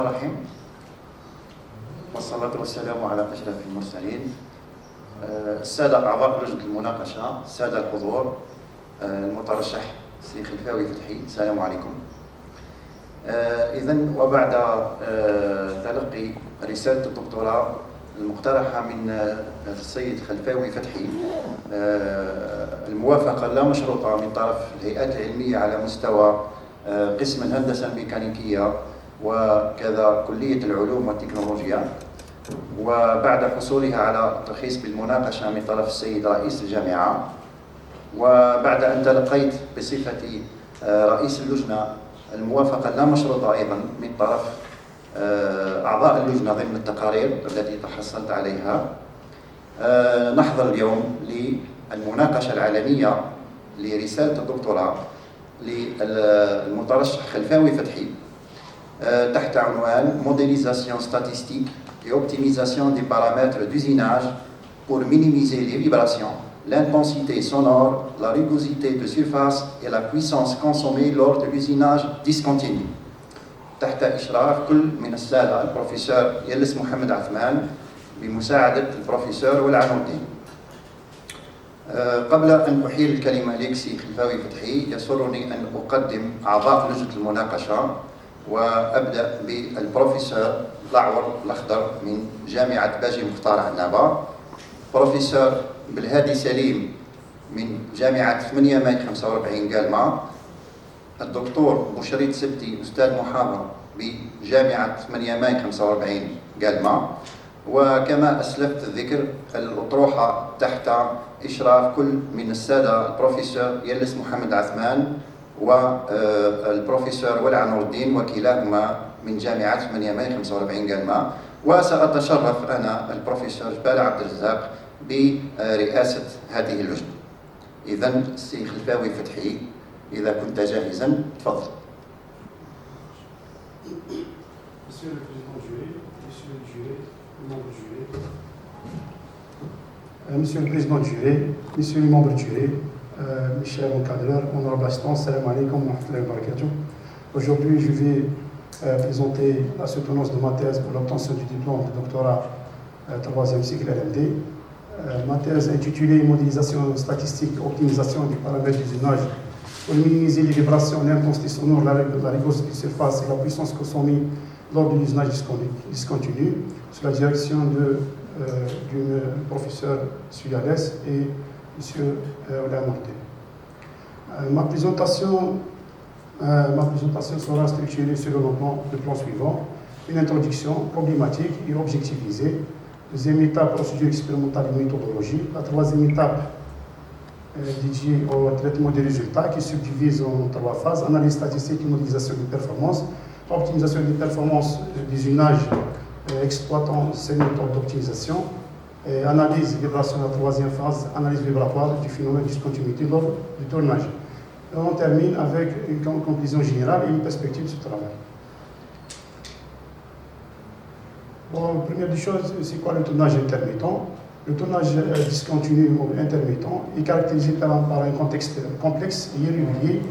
الرحيم والصلاة والسلام على أشرف المرسلين. السادة أعضاء لجنة المناقشة، السادة الحضور، المترشح سي خلفاوي فتحي، السلام عليكم. إذن وبعد تلقي رسالة الدكتوراه المقترحة من السيد خلفاوي فتحي، الموافقة لا مشروطة من طرف الهيئات العلمية على مستوى قسم الهندسة الميكانيكية وكذا كلية العلوم والتكنولوجيا، وبعد حصولها على الترخيص بالمناقشة من طرف السيد رئيس الجامعة، وبعد أن تلقيت بصفتي رئيس اللجنة الموافقة لا مشروطة أيضا من طرف أعضاء اللجنة ضمن التقارير التي تحصلت عليها، نحضر اليوم للمناقشة العلنية لرسالة الدكتوراه للمترشح خلفاوي فتحي تحت عنوان Modélisation statistique et optimisation des paramètres d'usinage pour minimiser les vibrations, l'intensité sonore, la rugosité de surface et la puissance consommée lors de l'usinage discontinu. تحت إشراف كل من السادة البروفيسور يلس محمد عثمان بمساعدة البروفيسور والعنودي. قبل أن أحيل الكلمة لك سي خلفاوي فتحي، يسرني أن أقدم أعضاء لجنة المناقشة، وأبدأ بالبروفيسور الأعور الأخضر من جامعة باجي مختار عنابة، بروفيسور بالهادي سليم من جامعة 8 ماي 45 قالمة، الدكتور بشريط سبتي أستاذ محاضرة بجامعة 8 ماي 45 قالمة. وكما أسلفت الذكر، الأطروحة تحت إشراف كل من السادة البروفيسور يلس محمد عثمان والبروفيسور ولع نور الدين، وكلاهما من جامعة 8 ماي 45 قالمة. وسأتشرف أنا البروفيسور جبال عبد الرزاق برئاسة هذه اللجنة. إذن سي خلفاوي فتحي، إذا كنت جاهزا تفضل. Monsieur le Président du jury, Messieurs les membres du jury, mes chers encadreurs, honorables assistants, salam alaikum wa rahmatullahi wa barakatuh. Aujourd'hui, je vais présenter la soutenance de ma thèse pour l'obtention du diplôme de doctorat 3e cycle RMD. Ma thèse est intitulée Modélisation statistique et optimisation des paramètres d'usinage pour minimiser les vibrations, l'intensité sonore, la rugosité de surface et la puissance consommée lors de l'usinage discontinu, sous la direction du professeur Suyales et M. Olamorté. Ma présentation sera structurée sur le plan suivant: une introduction problématique et objectivisée, deuxième étape procédure expérimentale et méthodologie, la troisième étape dédiée au traitement des résultats qui subdivise en 3 phases: analyse statistique et modélisation des performances, optimisation des performances d'usinage exploitant ces méthodes d'optimisation, et analyse vibration, la 3e phase, analyse vibratoire du phénomène de discontinuité lors du tournage. Et on termine avec une conclusion générale et une perspective de ce travail. Bon, première des choses, c'est quoi le tournage intermittent? Le tournage discontinu ou intermittent est caractérisé par un contexte complexe et irrégulier,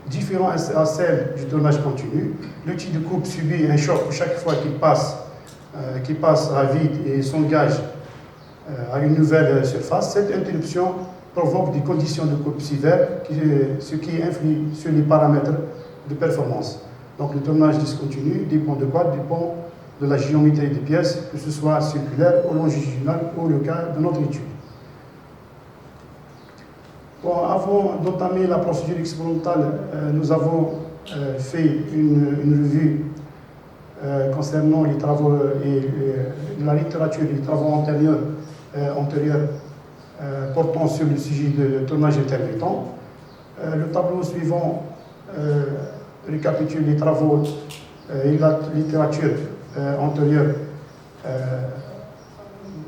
différent à celle du tournage continu. L'outil de coupe subit un choc chaque fois qu'il passe à vide et s'engage à une nouvelle surface. Cette interruption provoque des conditions de coupe sévères, ce qui influe sur les paramètres de performance. Donc le tournage discontinu dépend de quoi? Dépend de la géométrie des pièces, que ce soit circulaire ou longitudinale, ou le cas de notre étude. Bon, avant d'entamer la procédure expérimentale, nous avons fait une revue concernant les travaux et la littérature et les travaux antérieurs portant sur le sujet de tournage intermittent. Le tableau suivant récapitule les travaux et la littérature antérieure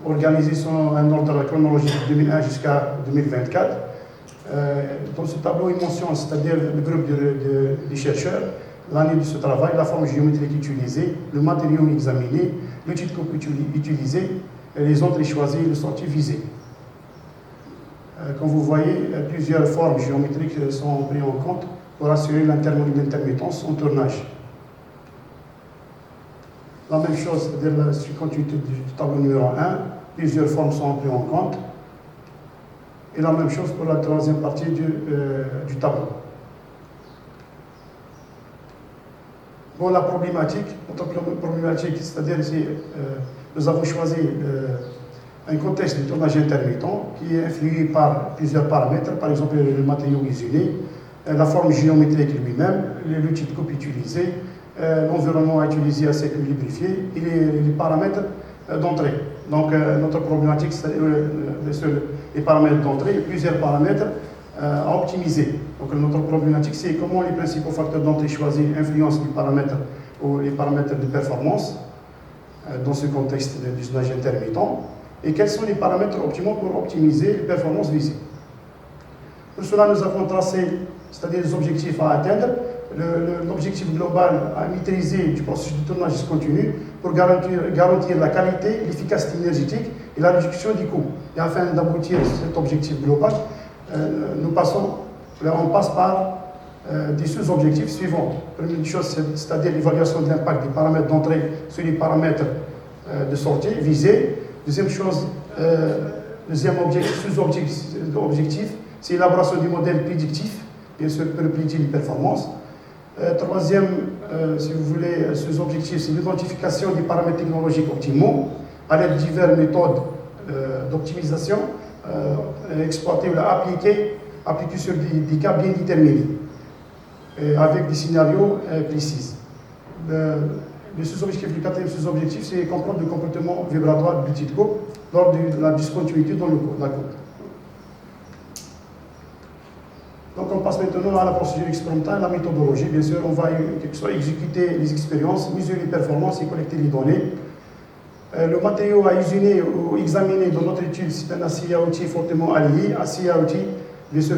organisée selon un ordre chronologique de 2001 jusqu'à 2024. Dans ce tableau, il mentionne, c'est-à-dire le groupe des chercheurs, l'année de ce travail, la forme géométrique utilisée, le matériau examiné, l'outil de coupe utilisé, les entrées choisies et le sortie visé. Comme vous voyez, plusieurs formes géométriques sont prises en compte pour assurer l'intermittence en tournage. La même chose, c'est-à-dire la continuité du tableau numéro 1, plusieurs formes sont prises en compte. Et la même chose pour la troisième partie du tableau. Bon, la problématique, c'est-à-dire nous avons choisi un contexte de tournage intermittent qui est influé par plusieurs paramètres, par exemple le matériau isolé, la forme géométrique lui-même, l'outil de coupe utilisé, l'environnement utilisé assez lubrifié et les paramètres d'entrée. Donc notre problématique, c'est les paramètres d'entrée et plusieurs paramètres à optimiser. Donc notre problématique, c'est comment les principaux facteurs d'entrée choisis influencent les paramètres ou les paramètres de performance dans ce contexte d'usage intermittent et quels sont les paramètres optimaux pour optimiser les performances visées. Pour cela, nous avons tracé, c'est-à-dire les objectifs à atteindre, l'objectif global à maîtriser du processus de tournage continu pour garantir la qualité, l'efficacité énergétique et la réduction des coûts. Et afin d'aboutir à cet objectif global, on passe par des sous-objectifs suivants. Première chose, c'est-à-dire l'évaluation de l'impact des paramètres d'entrée sur les paramètres de sortie visés. Deuxième chose, deuxième sous-objectif, c'est l'élaboration du modèle prédictif, bien sûr, pour prédire les performances. Troisième, si vous voulez, sous-objectif, c'est l'identification des paramètres technologiques optimaux à l'aide de diverses méthodes d'optimisation exploitées ou appliquées sur des cas bien déterminés, avec des scénarios précis. Le sous-objectif, le quatrième sous-objectif, c'est comprendre le comportement vibratoire du petit coupe lors de la discontinuité dans la coupe. Donc on passe maintenant à la procédure expérimentale, la méthodologie. Bien sûr, on va exécuter les expériences, mesurer les performances et collecter les données. Le matériau à usiner ou examiner dans notre étude, c'est un acier à outils fortement allié, acier à outils, bien sûr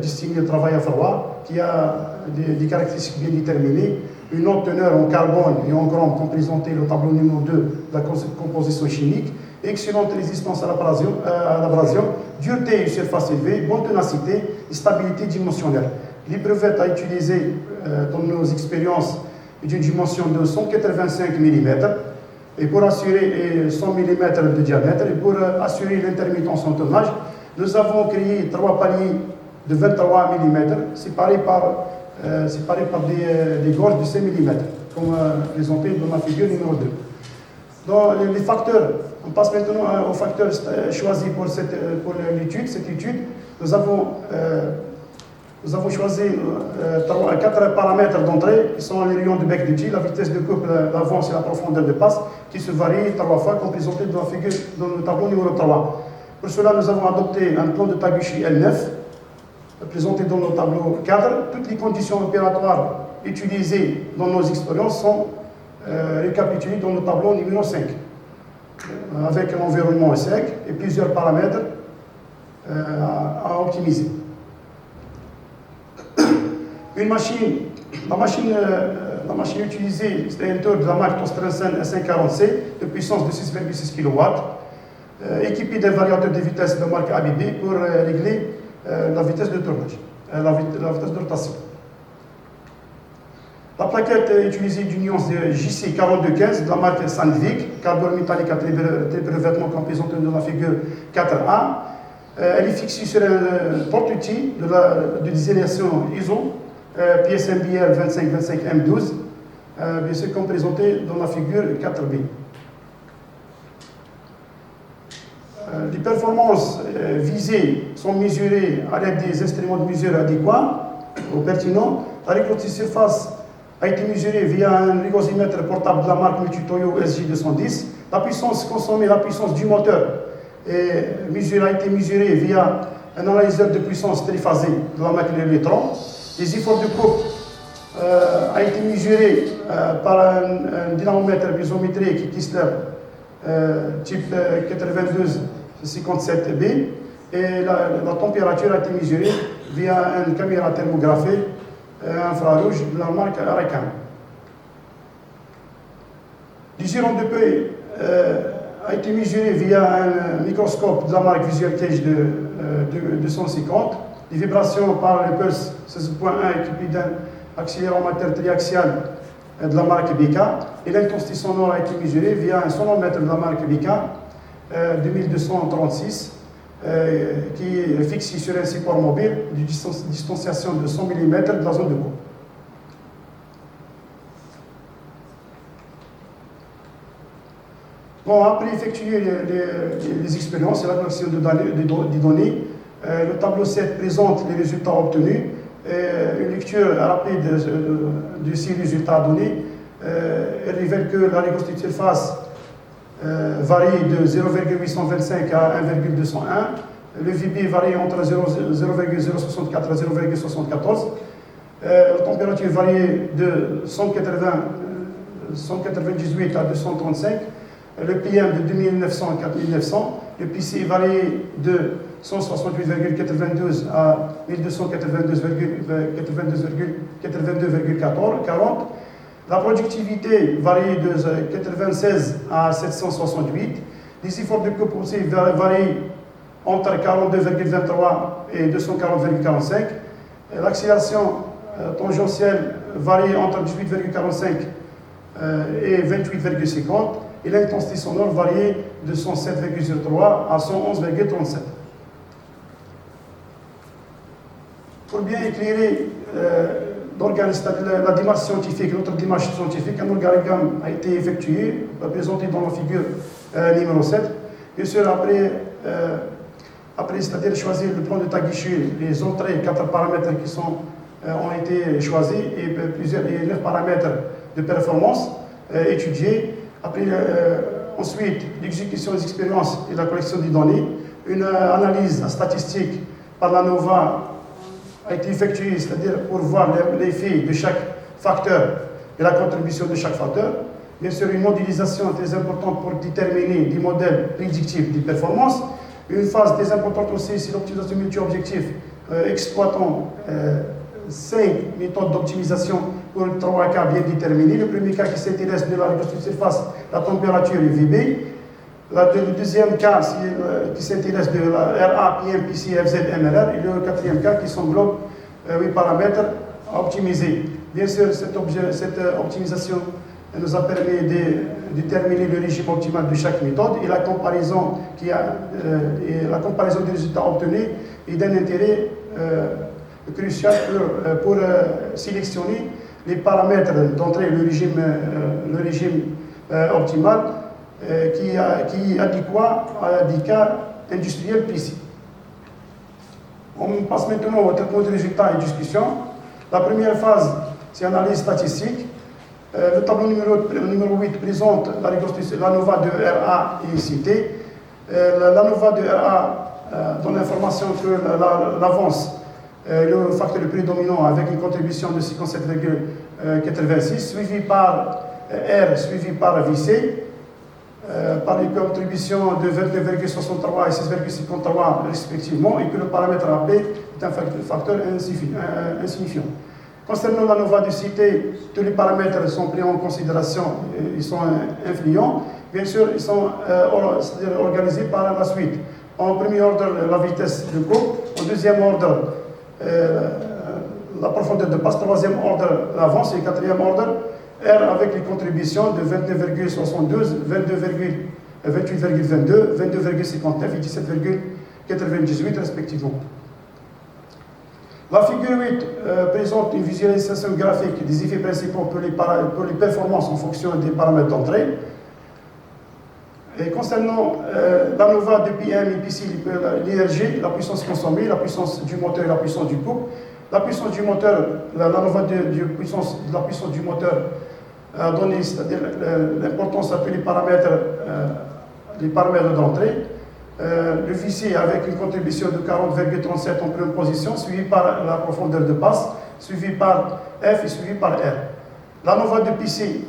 destiné au travail à froid, qui a des caractéristiques bien déterminées, une haute teneur en carbone et en grammes, comme présenté le tableau numéro 2 de la composition chimique, excellente résistance à l'abrasion, dureté et surface élevée, bonne ténacité et stabilité dimensionnelle. Les brevets à utiliser dans nos expériences est d'une dimension de 185 mm et pour assurer 100 mm de diamètre et pour assurer l'intermittence en tournage, nous avons créé 3 paliers de 23 mm séparés par des gorges de 5 mm, comme présenté dans la figure numéro 2. Dans les facteurs, on passe maintenant aux facteurs choisis pour cette étude. Nous avons choisi 4 paramètres d'entrée qui sont les rayons de bec d'outil, la vitesse de coupe, l'avance et la profondeur de passe, qui se varient 3 fois, comme présenté dans la figure dans le tableau numéro 3. Pour cela, nous avons adopté un plan de Taguchi L9, présenté dans le tableau 4. Toutes les conditions opératoires utilisées dans nos expériences sont récapitulées dans le tableau numéro 5, avec un environnement sec et plusieurs paramètres à optimiser. La machine utilisée, c'est un tour de la marque Ostrensen S540C de puissance de 6,6 kW, équipée d'un variateur de vitesse de marque ABB pour régler la vitesse de tournage, la vitesse de rotation. La plaquette est utilisée d'une nuance de JC4215 de la marque Sandvik, carbone métallique à triple revêtement comme présenté dans la figure 4A. Elle est fixée sur un porte-outil de désignation ISO, pièce MBR 2525M12, bien sûr comme présenté dans la figure 4B. Les performances visées sont mesurées à l'aide des instruments de mesure adéquats ou pertinents. La réglage de surface a été mesurée via un rigosimètre portable de la marque Multitoyo SJ210. La puissance consommée, la puissance du moteur, a été mesurée via un analyseur de puissance triphasé de la marque Electron. Les efforts de coupe a été mesuré par un dynamomètre piézométrique Kistler type 9257B et la température a été mesurée via une caméra thermographée infrarouge de la marque Arakan. Le giron de Peu a été mesuré via un microscope de la marque Visual Cage de 250. Les vibrations par le pulse 16.1 équipé d'un accéléromateur triaxial de la marque Beka. Et l'intensité sonore a été mesurée via un sonomètre de la marque Beka de 1236 qui est fixé sur un support mobile de distanciation de 100 mm de la zone de coupe. Bon, après effectuer les expériences et la collection des données, le tableau 7 présente les résultats obtenus. Une lecture rapide de ces résultats donnés révèle que la rugosité de surface varie de 0,825 à 1,201. Le VB varie entre 0,064 à 0,74. La température varie de 198 à 235. Le PM de 2900 à 4900. Le PC varie de 168,92 à 1282,40. La productivité varie de 96 à 768. Les efforts de coupe aussi varient entre 42,23 et 240,45. L'accélération tangentielle varie entre 18,45 et 28,50. Et l'intensité sonore varie de 107,03 à 111,37. Pour bien éclairer la démarche scientifique, notre démarche scientifique, un organigramme a été effectué, présenté dans la figure numéro 7. Bien sûr, après c'est-à-dire choisir le plan de Taguchi, les entrées, 4 paramètres qui ont été choisis et 9 paramètres de performance étudiés. Après, ensuite, l'exécution des expériences et la collection des données, une analyse statistique par la NOVA a été effectuée, c'est-à-dire pour voir l'effet de chaque facteur et la contribution de chaque facteur. Bien sûr, une modélisation très importante pour déterminer des modèles prédictifs de performance. Une phase très importante aussi, c'est l'optimisation multi-objectif, exploitant 5 méthodes d'optimisation pour 3 cas bien déterminés. Le premier cas qui s'intéresse de la rugosité de surface, la température et VB. Le deuxième cas qui s'intéresse de la RA, PM, PC, FZ, MRR. Et le quatrième cas qui s'englobe 8 paramètres à optimiser. Bien sûr, cette optimisation nous a permis de déterminer le régime optimal de chaque méthode et la comparaison des résultats obtenus est d'un intérêt crucial pour sélectionner les paramètres d'entrée, le régime optimal qui est adéquat à des cas industriels précis. On passe maintenant au traitement de résultats et discussion. La première phase, c'est l'analyse statistique. Le tableau numéro 8 présente la NOVA de RA et cité. La NOVA de RA donne l'information que l'avance le facteur le prédominant avec une contribution de 57,86, suivi par R, suivi par VC, par une contribution de 29,63 et 6,53 respectivement, et que le paramètre AP est un facteur insignifiant. Concernant la NOVA de cité, tous les paramètres sont pris en considération, ils sont influents. Bien sûr, ils sont organisés par la suite. En premier ordre, la vitesse de coupe. En deuxième ordre, la profondeur de passe. Troisième ordre, l'avance. Et quatrième ordre, R avec les contributions de 29,72, 28,22, 22,59 et 17,98 respectivement. La figure 8 présente une visualisation graphique des effets principaux pour les performances en fonction des paramètres d'entrée. Et concernant la NOVA de PM et PC, l'ERG, la puissance consommée, la puissance du moteur et la puissance du couple. La puissance du moteur, la NOVA de la puissance du moteur a donné, c'est-à-dire l'importance à tous les paramètres d'entrée. Le VC avec une contribution de 40,37 en première position, suivi par la profondeur de passe, suivi par F et suivi par R. La NOVA de PC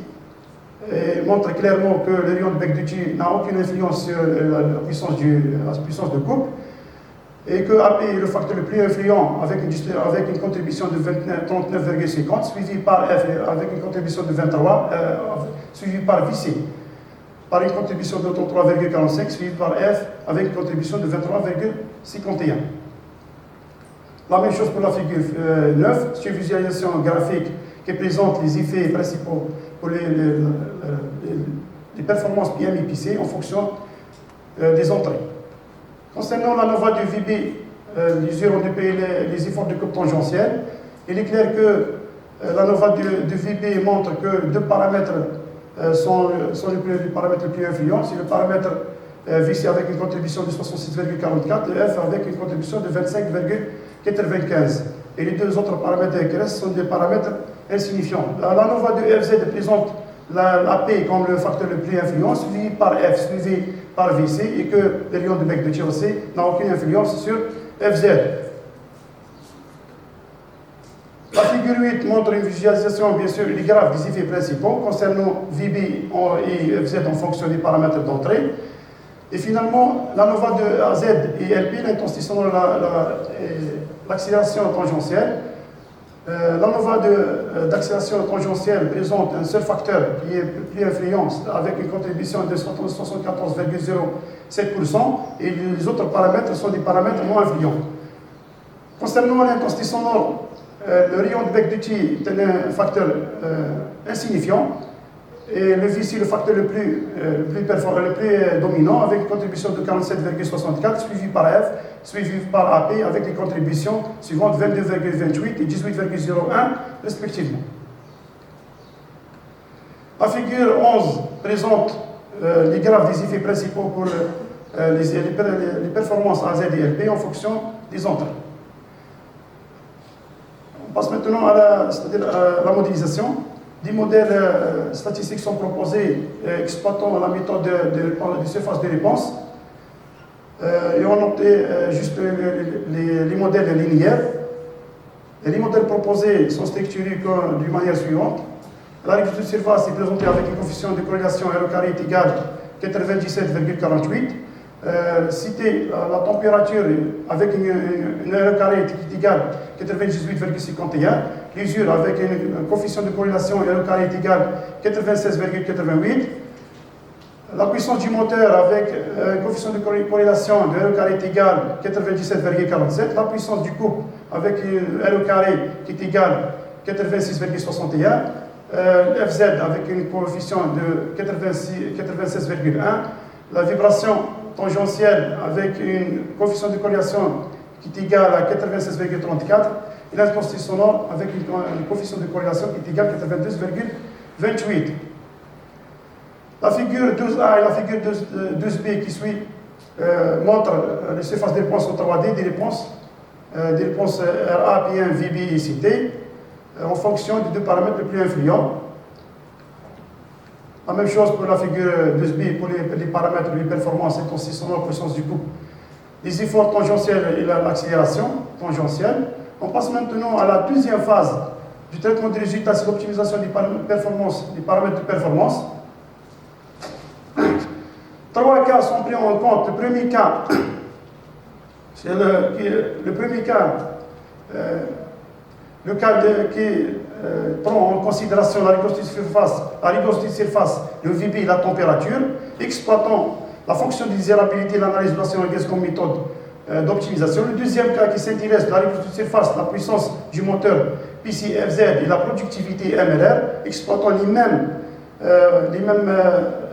montre clairement que le rayon de bec d'outil n'a aucune influence sur la puissance de coupe et que AP est le facteur le plus influent avec une contribution de 39,50, suivi par F avec une contribution de 23, suivi par VC par une contribution de 33,45, suivi par F avec une contribution de 23,51. La même chose pour la figure 9, c'est une visualisation graphique qui présente les effets principaux pour les performances PMIPC en fonction des entrées. Concernant la nova du VB, l'usure ont dépayé les efforts de coupe tangentielle. Il est clair que la nova du VB montre que deux paramètres sont les paramètres les plus influents. C'est le paramètre VC avec une contribution de 66,44 et F avec une contribution de 25,95. Et les deux autres paramètres qui restent sont des paramètres insignifiants. La nova de FZ présente la P comme le facteur le plus influent, suivi par F, suivi par VC, et que le rayon de bec de TOC n'a aucune influence sur FZ. La figure 8 montre une visualisation, bien sûr, les graphes des effets principaux concernant VB et FZ en fonction des paramètres d'entrée. Et finalement, la nova de AZ et LP, l'intensité sonore, l'accélération tangentielle. La nova d'accélération tangentielle présente un seul facteur qui est plus influent avec une contribution de 74,07% et les autres paramètres sont des paramètres moins influents. Concernant l'intensité sonore, le rayon de bec d'outil est un facteur insignifiant et le VC le facteur le plus dominant avec une contribution de 47,64 suivi par F, suivi par AP avec des contributions suivantes 22,28 et 18,01 respectivement. La figure 11 présente les graphes des effets principaux pour les performances AZ et LP en fonction des entrées. On passe maintenant à la modélisation. Des modèles statistiques sont proposés exploitant la méthode de surface de réponse. Et on note juste les modèles linéaires. Et les modèles proposés sont structurés d'une manière suivante. La règle de surface est présentée avec une coefficient de corrélation R carré est égal à 97,48. Citer la température avec une R carré qui est égale à 98,51. L'usure avec une coefficient de corrélation R carré est égal à 96,88. La puissance du moteur avec un coefficient de corrélation de R carré est égal à 97,47. La puissance du couple avec R carré qui est égal à 86,61. FZ avec une coefficient de 96,1. La vibration tangentielle avec une coefficient de corrélation qui est égal à 96,34. Et l'intensité sonore avec une coefficient de corrélation qui est égal à 82,28. La figure 12A et la figure 12B qui suit montrent les surfaces de réponse en 3D des réponses RA, P1, VB et CT en fonction des deux paramètres les plus influents. La même chose pour la figure 12B pour les paramètres de performance, intensité sonore, puissance du couple, les efforts tangentiels et l'accélération tangentielle. On passe maintenant à la deuxième phase du traitement des résultats, c'est l'optimisation des paramètres de performance. Trois cas sont pris en compte. Le premier cas, c'est le premier cas, le cas qui prend en considération la rigidité de surface, le VB et la température, exploitant la fonction de désirabilité et l'analyse de l'océan gaz comme méthode d'optimisation. Le deuxième cas qui s'intéresse à la rigidité de surface, la puissance du moteur PCFZ et la productivité MLR, exploitant les mêmes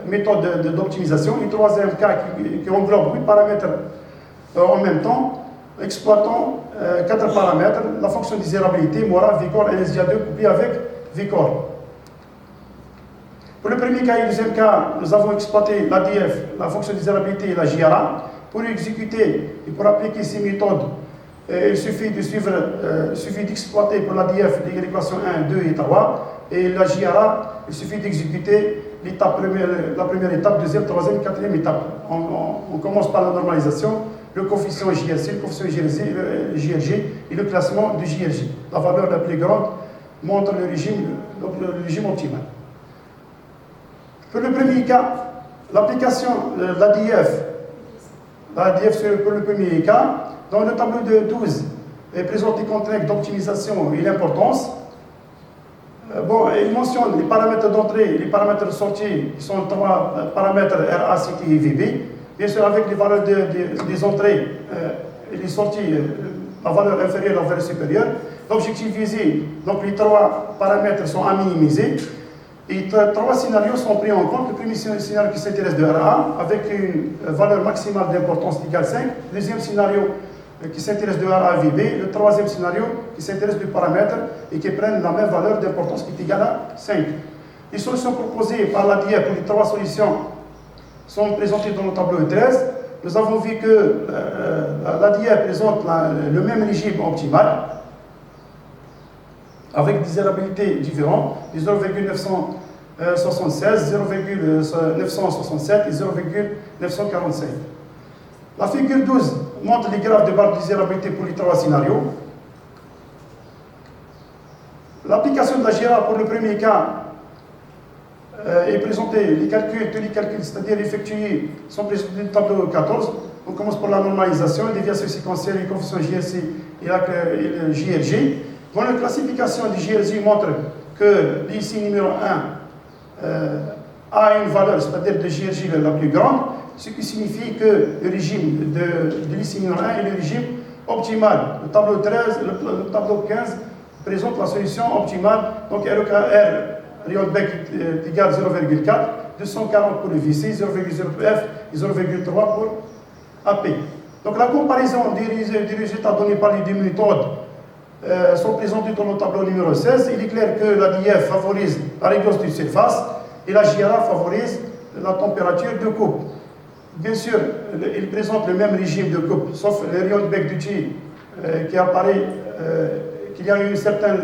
méthodes d'optimisation. Le troisième cas qui englobe 8 paramètres en même temps, exploitant 4 paramètres, la fonction de désirabilité, Mora, Vicor et LSDA2 couplé avec Vicor. Pour le premier cas et le deuxième cas, nous avons exploité l'ADF, la fonction de désirabilité et la JRA. Pour exécuter et pour appliquer ces méthodes, il suffit d'exploiter pour l'ADF l'équation 1, 2 et 3. Et la JRA, il suffit d'exécuter la première étape, deuxième, troisième, quatrième étape. On commence par la normalisation, le coefficient JRC, le coefficient JRG et le classement du JRG. La valeur la plus grande montre le régime optimal. Pour le premier cas, l'application de l'ADF, pour le premier cas, dans le tableau de 12, il présente les contraintes d'optimisation et l'importance. Il mentionne les paramètres d'entrée et les paramètres de sortie, qui sont trois paramètres RA, CT et VB. Bien sûr, avec les valeurs des entrées et les sorties la valeur inférieure et la valeur supérieure. L'objectif visé, donc les 3 paramètres sont à minimiser. Et 3 scénarios sont pris en compte. Le premier scénario qui s'intéresse de RA avec une valeur maximale d'importance égale 5. Le deuxième scénario qui s'intéresse de RA à VB. Le troisième scénario qui s'intéresse du paramètre et qui prennent la même valeur d'importance qui est égale à 5. Les solutions proposées par la DIEP pour les 3 solutions sont présentées dans le tableau 13. Nous avons vu que la DIEP présente le même régime optimal avec des érabilités différentes, de 0,976, 0,967 et 0,945. La figure 12 montre les graphes de barre de désirabilité pour les 3 scénarios. L'application de la GRA pour le premier cas est présentée, tous les calculs, c'est-à-dire effectués, sont présentés dans le tableau 14. On commence par la normalisation, les déviations séquentielles, les coefficients JRC et le JRG. Bon, la classification du JRG montre que l'IC numéro 1 a une valeur, c'est-à-dire de JRG la plus grande, ce qui signifie que le régime de l'IC numéro 1 est le régime optimal. Le tableau 13, le tableau 15 présente la solution optimale, donc ROKR, rayon de bec égale 0,4, 240 pour le VC, 0,0F et 0,3 pour AP. Donc la comparaison des résultats donnés par les deux méthodes sont présentés dans le tableau numéro 16. Il est clair que la DIF favorise la rigueur de surface et la GRA favorise la température de coupe. Bien sûr, il présente le même régime de coupe, sauf le rayon de bec du T qui apparaît, qu'il y a eu une certaine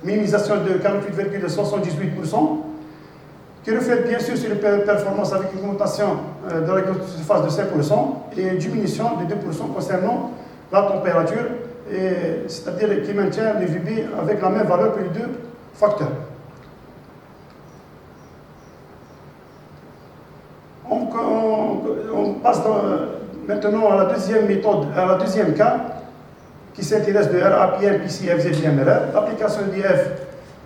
minimisation de 48,78%, qui reflète bien sûr sur les performances avec une augmentation de la rigueur de surface de 5% et une diminution de 2% concernant la température, c'est-à-dire qui maintient les VB avec la même valeur que les 2 facteurs. On passe maintenant à la deuxième méthode, à la deuxième cas, qui s'intéresse de RAPM, PC, FZ, MRR. L'application d'IF,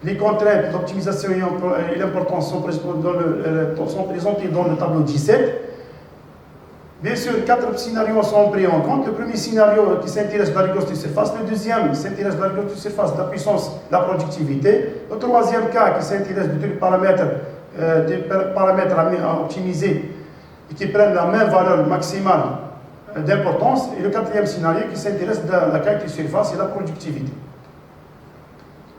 les contraintes, l'optimisation et l'importance sont présentées dans le tableau 17. Bien sûr, 4 scénarios sont pris en compte. Le premier scénario qui s'intéresse de la rigueur de surface, le deuxième s'intéresse de la rigueur de surface, de la puissance, de la productivité. Le troisième cas qui s'intéresse de tous les paramètres, à optimiser et qui prennent la même valeur maximale d'importance. Et le quatrième scénario qui s'intéresse de la qualité de surface et de la productivité.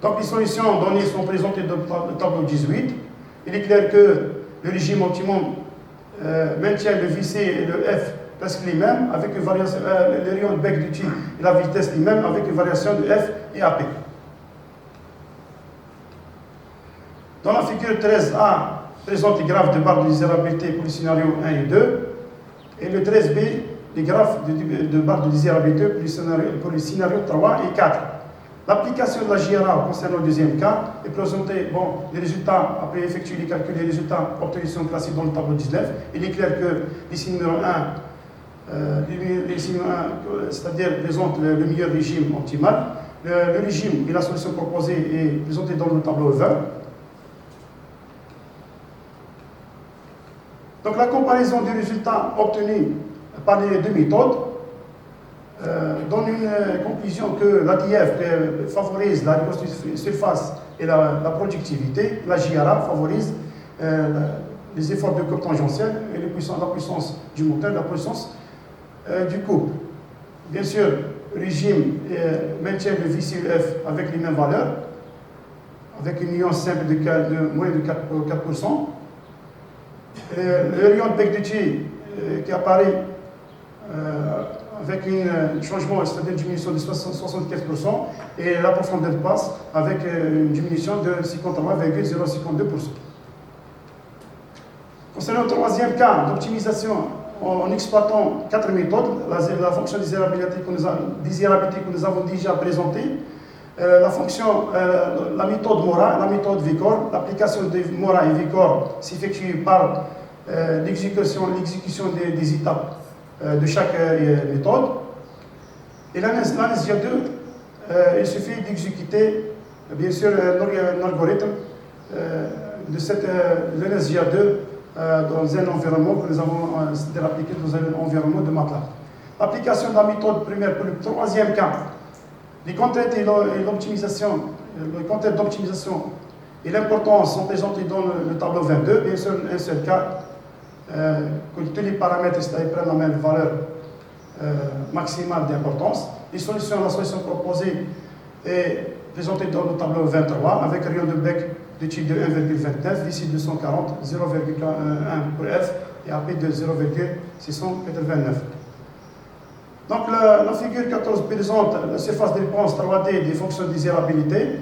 Donc les solutions données sont présentées dans le tableau 18. Il est clair que le régime optimum maintient le VC et le F presque les mêmes, avec une variation, le rayon de bec du T et la vitesse les mêmes, avec une variation de F et AP. Dans la figure 13A, présente les graphes de barre de désirabilité pour les scénarios 1 et 2, et le 13B, les graphes de barre de désirabilité pour les scénarios 3 et 4. L'application de la GRA concernant le deuxième cas est présentée, les résultats, après effectuer les calculs, les résultats obtenus sont classés dans le tableau 19. Il est clair que l'IC numéro 1, c'est-à-dire présente le meilleur régime optimal. Le régime et la solution proposée est présentée dans le tableau 20. Donc la comparaison des résultats obtenus par les deux méthodes donne une conclusion que la DIF favorise la rigueur de surface et la productivité, la GRA favorise les efforts de coupe tangentielle et la puissance du moteur, la puissance du couple. Bien sûr, le régime maintient le VCUF avec les mêmes valeurs, avec une nuance simple de moins de 4%. Le rayon de bec de T qui apparaît avec un changement, c'est-à-dire une diminution de 75%, et la profondeur de passe avec une diminution de 53,052%. Concernant le troisième cas d'optimisation en exploitant 4 méthodes, la fonction désirabilité que nous avons déjà présentée, la méthode Mora, la méthode VICOR, l'application de Mora et VICOR s'effectue par l'exécution des étapes de chaque méthode. Et l'ANSGA 2, il suffit d'exécuter, bien sûr, un algorithme de l'ANSGA 2 dans un environnement que nous avons appliqué dans un environnement de MATLAB. L'application de la méthode première pour le troisième cas, les contraintes et l'optimisation, les contraintes d'optimisation et l'importance sont présentés dans le tableau 22. Bien sûr, un seul cas, que tous les paramètres prennent la même valeur maximale d'importance. La solution proposée est présentée dans le tableau 23 avec un rayon de bec de type de 1,29, d'ici 240, 0,1 pour F et AP de 0,689. Donc la figure 14 présente la surface de réponse 3D des fonctions de désirabilité.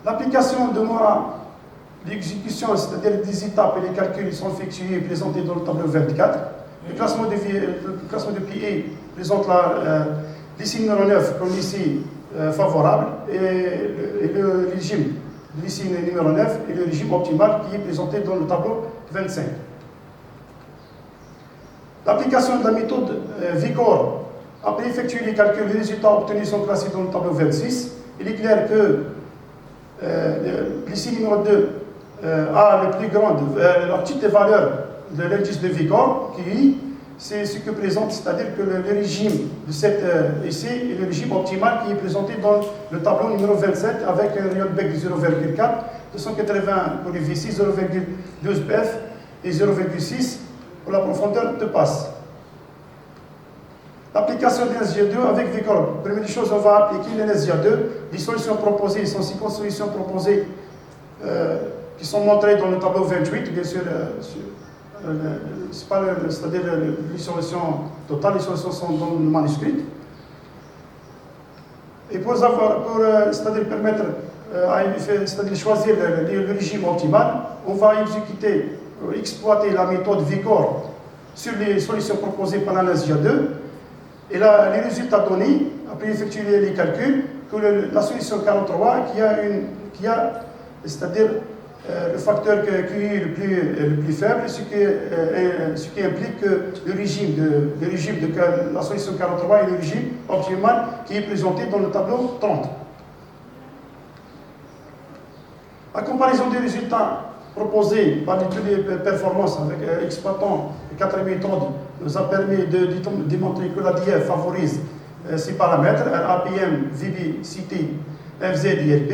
L'application de Mora, l'exécution, c'est-à-dire des étapes et les calculs sont effectués et présentés dans le tableau 24. Le classement de PA présente l'ICI numéro 9 comme ici favorable et le régime de l'ICI numéro 9 et le régime optimal qui est présenté dans le tableau 25. L'application de la méthode VICOR, après effectuer les calculs, les résultats obtenus sont classés dans le tableau 26. Il est clair que l'ICI numéro 2 a la petite valeur de l'indice de VICOR, qui c'est ce que présente, c'est-à-dire que le régime de cette ICI est le régime optimal qui est présenté dans le tableau numéro 27 avec un rayon de bec de 0,4, 280 pour les V6, 0,12 PF et 0,6 pour la profondeur de passe. L'application de l'NSGA2 avec VICOR. Première chose, on va appliquer l'NSGA2. Les solutions proposées sont 6 solutions proposées qui sont montrées dans le tableau 28, bien sûr. C'est-à-dire les solutions totales, les solutions sont dans le manuscrit. Et c'est-à-dire permettre c'est-à-dire choisir le régime optimal, on va exploiter la méthode VICOR sur les solutions proposées par la NSGA2. Et là, les résultats donnés, après effectuer les calculs, que la solution 43 qui a c'est-à-dire le facteur QI le plus faible, ce qui implique que le régime de la solution 43 est le régime optimal qui est présenté dans le tableau 30. La comparaison des résultats proposés par l'étude de performance avec exploitant les 4 méthodes nous a permis de démontrer que l'ADF favorise ces paramètres, APM, VB, CT, FZ et IRP.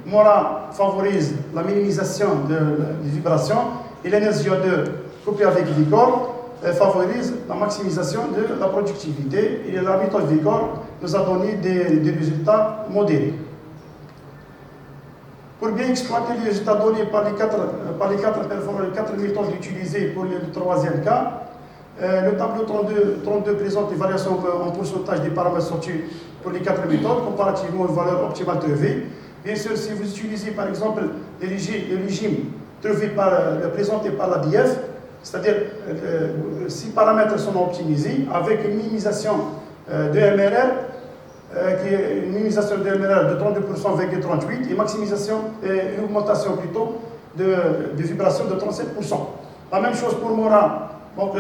Mora favorise la minimisation des vibrations et l'NSGA2 couplé avec VICOR favorise la maximisation de la productivité et la méthode VICOR nous a donné des résultats modérés. Pour bien exploiter les résultats donnés par les quatre méthodes utilisées pour le troisième cas, le tableau 32 présente les variations en pourcentage des paramètres sortis pour les 4 méthodes comparativement aux valeurs optimales trouvées. Bien sûr, si vous utilisez par exemple le régime présenté par l'ADF, c'est-à-dire 6 paramètres sont optimisés avec une minimisation de MRR, qui est une minimisation de MRR de 32,38% et maximisation, une augmentation plutôt de vibrations de 37%. La même chose pour Mora, donc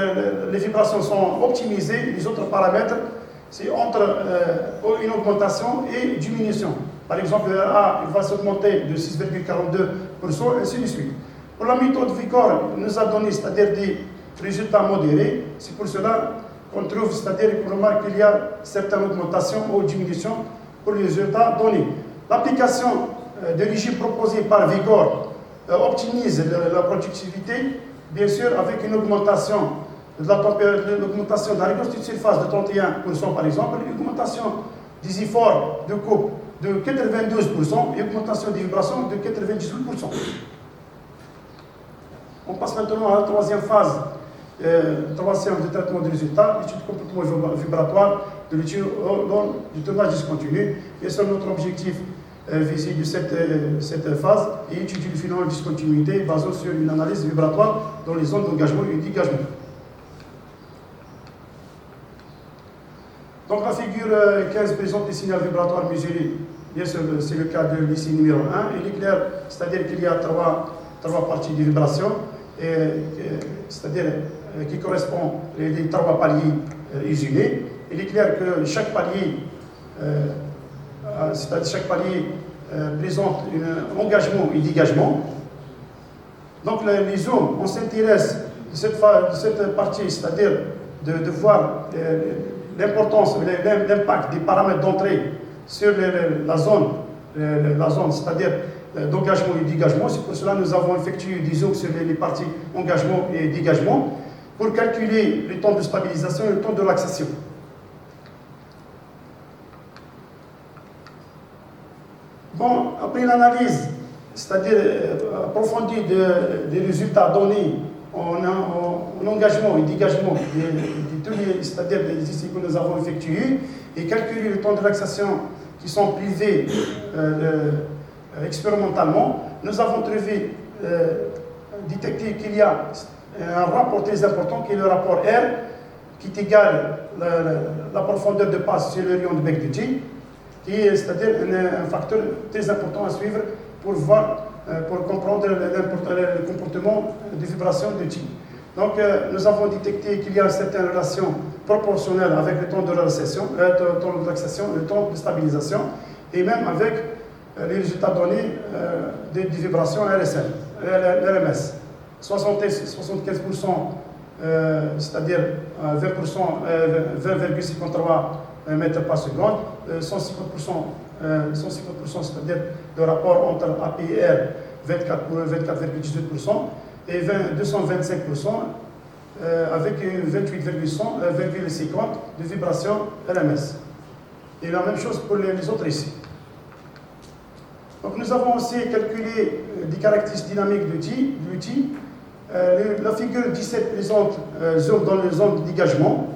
les vibrations sont optimisées, les autres paramètres, c'est entre une augmentation et diminution. Par exemple, le A il va s'augmenter de 6,42%, ainsi de suite. Pour la méthode VICOR, il nous a donné, c'est-à-dire des résultats modérés. C'est pour cela qu'on trouve, c'est-à-dire qu'on remarque qu'il y a certaines augmentations ou diminutions pour les résultats donnés. L'application de régime proposé par VICOR optimise la productivité, bien sûr, avec une augmentation de la rigueur de surface de 31% par exemple, une augmentation des efforts de coupe de 92% et augmentation des vibrations de 98%. On passe maintenant à la troisième phase, troisième de traitement des résultats, l'étude comportement vibratoire de l'étude du tournage discontinu. Et c'est notre objectif visé de cette phase et étudier le phénomène de discontinuité basé sur une analyse vibratoire dans les zones d'engagement et d'engagement. Donc la figure 15 présente les signaux vibratoires mesurés. Bien sûr, c'est le cas de l'ICI numéro 1. Il est clair, c'est-à-dire qu'il y a trois parties de vibration, c'est-à-dire qui correspondent les 3 paliers isolés. Il est clair que chaque palier, présente un engagement et dégagement. Donc les zooms, on s'intéresse de cette partie, c'est-à-dire de voir l'importance, l'impact des paramètres d'entrée sur la zone, c'est-à-dire d'engagement et dégagement. C'est pour cela que nous avons effectué des zooms sur les parties engagement et dégagement pour calculer le temps de stabilisation et le temps de relaxation. Bon, après l'analyse, c'est-à-dire approfondie des résultats donnés en engagement et dégagement, c'est-à-dire des essais que nous avons effectués, et calculer le temps de relaxation qui sont privés expérimentalement, nous avons détecté qu'il y a un rapport très important qui est le rapport R, qui est égal à la profondeur de passe sur le rayon de bec de G, c'est-à-dire un facteur très important à suivre pour comprendre le comportement de vibration de G. Donc, nous avons détecté qu'il y a une certaine relation proportionnelle avec le temps de relaxation, le temps de stabilisation, et même avec les résultats donnés des vibrations RMS. 75%, c'est-à-dire 20,53 mètres par seconde, 150%, c'est-à-dire le rapport entre AP et R, 24,18%, et 225% avec 28,50 de vibration RMS. Et la même chose pour les autres ici. Donc nous avons aussi calculé des caractéristiques dynamiques de G. La figure 17 présente zone dans les zones de dégagement.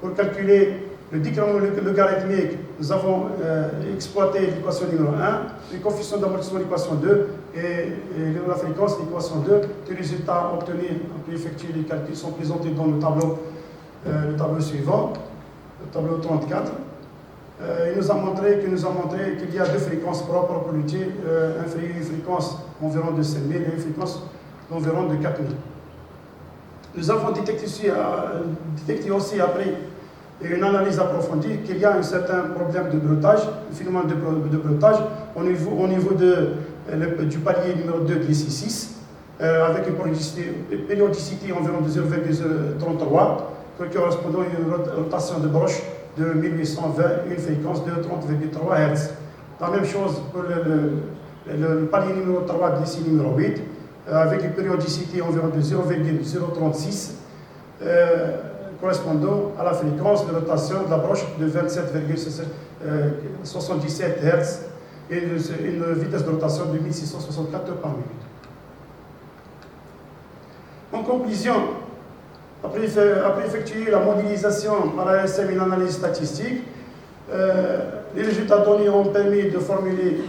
Pour calculer le déclenchement logarithmique, nous avons exploité l'équation numéro 1, les coefficients d'amortissement l'équation 2 et la fréquence l'équation 2. Les résultats obtenus, on peut effectuer les calculs, sont présentés dans le tableau suivant, le tableau 34. Il nous a montré qu'il y a deux fréquences propres pour lutter, une fréquence environ de 5000 et une fréquence d'environ de 4000. Nous avons détecté aussi après une analyse approfondie qu'il y a un certain problème de bleutage, un phénomène de bleutage au niveau du palier numéro 2 de l'IC6, avec une périodicité environ de 0,33, correspondant à une rotation de broche de 1820, une fréquence de 30,3 Hz. La même chose pour le palier numéro 3 de l'IC numéro 8, avec une périodicité environ de 0,036, correspondant à la fréquence de rotation de la broche de 27,77 Hz et une vitesse de rotation de 1664 par minute. En conclusion, après effectuer la modélisation par ASM et l'analyse statistique, les résultats donnés ont permis de formuler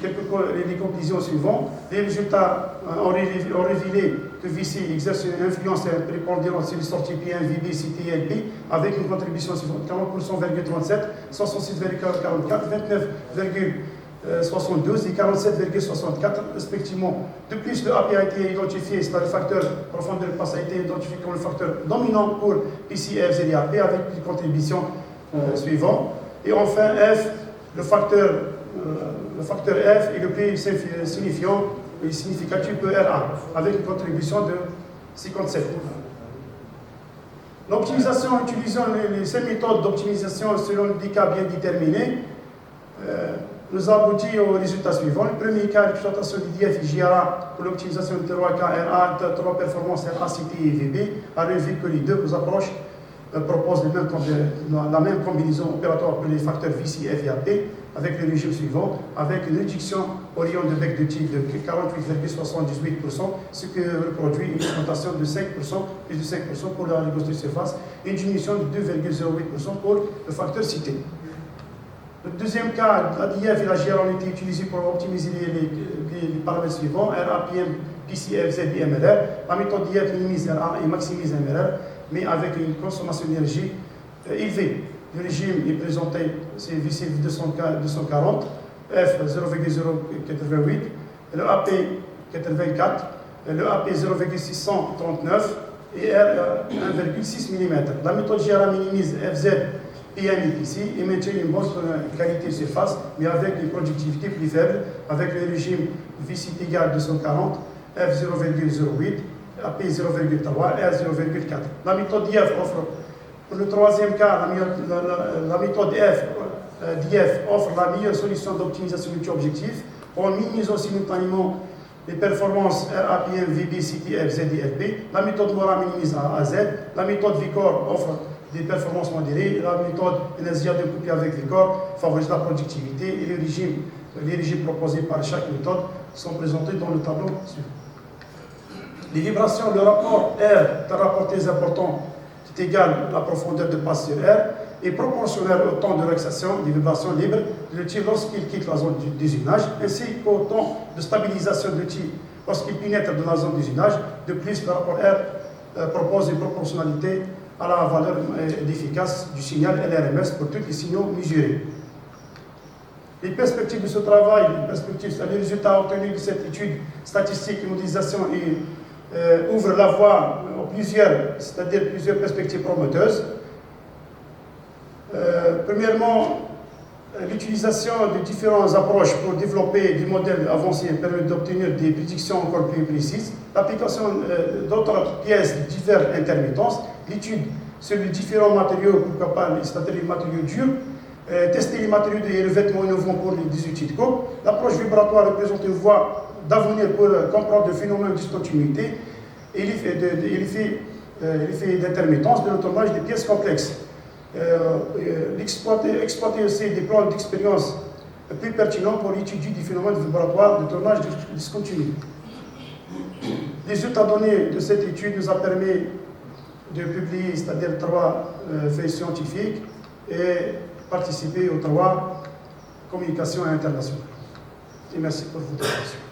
les conclusions suivantes. Les résultats ont révélé que VC exerce une influence prépondérante sur les sorties P1, VB, CT et LP, avec une contribution suivante: 40,37%, 66,44%, 29,72% et 47,64% respectivement. De plus, le AP a été identifié, c'est le facteur profondeur de passe a été identifié comme le facteur dominant pour PCF et AP avec les contributions suivantes. Et enfin, F, le facteur F est le plus signifiant et significatif pour RA, avec une contribution de 57. L'optimisation, utilisant ces méthodes d'optimisation selon des cas bien déterminés, nous aboutit aux résultats suivants. Le premier cas d'exploitation d'IDF et JRA pour l'optimisation de 3 cas RA, 3 performances RA, CT et VB, a relevé que les deux approches proposent la même combinaison opératoire pour les facteurs VC, F et AP, avec le régime suivant, avec une réduction au rayon de bec de tigre de 48,78%, ce qui reproduit une augmentation de 5%, plus de 5% pour la négociation de surface, et une diminution de 2,08% pour le facteur cité. Le deuxième cas, l'ADF et la GR ont été utilisés pour optimiser les paramètres suivants: RA, PM, PCF, Z et MRR. La méthode d'IF minimise RA et maximise MRR, mais avec une consommation d'énergie élevée. Le régime est présenté, c'est VC 240, F 0,088, le AP 84, le AP 0,639 et R 1,6 mm. La méthode GRA minimise FZ, PM ici et maintient une bonne qualité de surface, mais avec une productivité plus faible, avec le régime VC égal 240, F 0,08 AP 0,3 et à 0,4. La méthode DIF offre, pour le troisième cas, la méthode DIF offre la meilleure solution d'optimisation multi-objectif en minimisant simultanément les performances RAPM, VB, CTF, ZDFB. La méthode MORA minimise A à Z. La méthode VICOR offre des performances modérées. La méthode Energia découpée avec VICOR favorise la productivité. Et les régimes proposés par chaque méthode sont présentés dans le tableau suivant. Les vibrations, le rapport R est un rapport très important qui est égal à la profondeur de passe sur R est proportionnel au temps de relaxation des vibrations libres de l'outil lorsqu'il quitte la zone d'usinage, ainsi qu'au temps de stabilisation de l'outil lorsqu'il pénètre dans la zone d'usinage. De plus, le rapport R propose une proportionnalité à la valeur d'efficace du signal LRMS pour tous les signaux mesurés. Les perspectives de ce travail, les résultats obtenus de cette étude statistique et modélisation ouvrent la voie à plusieurs perspectives prometteuses. Premièrement, l'utilisation de différentes approches pour développer des modèles avancés permet d'obtenir des prédictions encore plus précises. L'application d'autres pièces de diverses intermittences, l'étude sur les différents matériaux, pourquoi pas, c'est-à-dire les matériaux durs, tester les matériaux et le vêtement innovant pour les outils de coque. L'approche vibratoire représente une voie d'avenir pour comprendre le phénomène de discontinuité et l'effet d'intermittence de l'automage des pièces complexes. Exploiter aussi des plans d'expérience plus pertinents pour étudier des phénomènes vibratoires de tournage discontinu. Les résultats donnés de cette étude nous a permis de publier, c'est-à-dire 3 feuilles scientifiques et participer aux 3 communications internationales. Et merci pour votre attention.